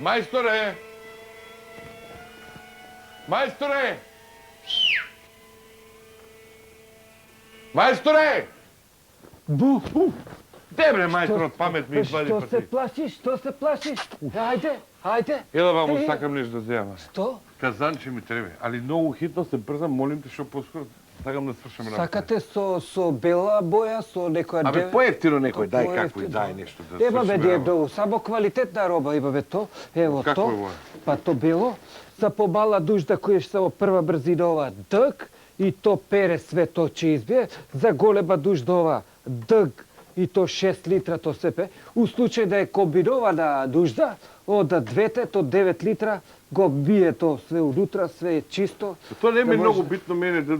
Majstore! Majstore! Majstore! Де бре, majstor, od pamet mi izvadi Što se plašiš? Što se plašiš? Ajde, ajde. Ела вам сакам нещо да взема. Što? Казанче ми треба, али многу хитно се брзам, молим те што поскоро. Сакам да свршам работа. Сакате со бела боја, со некоја Абе, поевтино некој, дај како и дај нешто да Ева бе, свршиме работа. само квалитетна роба има бе то. Ево Какво е то. боја? Па то бело, за помала дужда која е само прва брзина ова дъг и то пере све то че избие, за голема дужда ова дъг и то 6 литра то се пе. У случај да е комбинована дужда, од двете, то 9 литра, го бие то све унутра, све е чисто. Тоа не ми Да многу може- битно мене да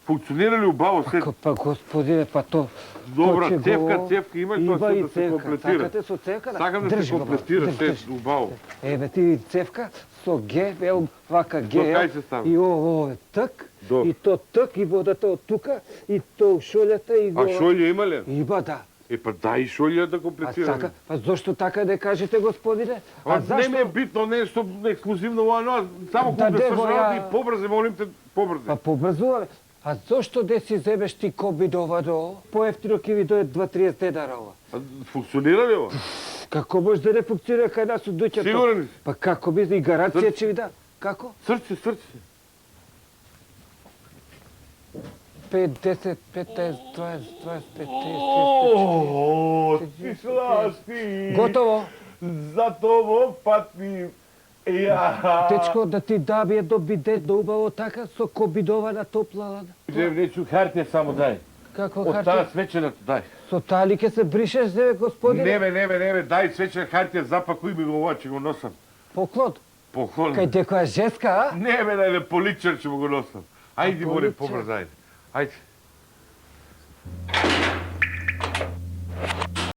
функционира ли убаво се. Па господине, па то... Добра, то ќе цевка има и тоа се и да се цевка. комплетира. Сакате со цевка? Сакам да се Држи го, комплетира држи, се држи. убаво. Еве ти цевка со ге, ево вака ге, кај се стави? и ово е тък, Добро. и то тък, и водата од тука, и то шолјата, и го... А шолја има ли? Има, да. Па дај шолја да А комплетира. сака, па зошто така не кажете, господине? А не ми е битно нешто ексклузивно ова, но само Да, кога де, сврши во, работа ја- и побрзе, молим те, побрзе. Па побрзуваме. А зошто де си земеш ти комбиновано? Поевтино ќе ви дојде 2-30 денара ова. А функционира ли ова? Како може да не функционира кај нас од дуќето? Сигурен ли си? Па како би и гаранција ќе ви да? Како? Срце. 5, 10, 15, 20, 25, 30, 35. О, ти сласти! Готово. За тоа патни. Ја. Дечко, да ти добие до бидет, убаво така, со комбинована топла лада. Нечу хартија само дај. Како Од таа хартија? свечената дај. Со тали ке се бришеш, зеве, господине? Не, дај свечена хартија, запакуј ми го ова, ќе го носам. Поклон? Поклон. Кај некоја женска, а? Не, најде поличар ќе му го носам. Ајди, молим, поличар? побрз, ајде. Ајде.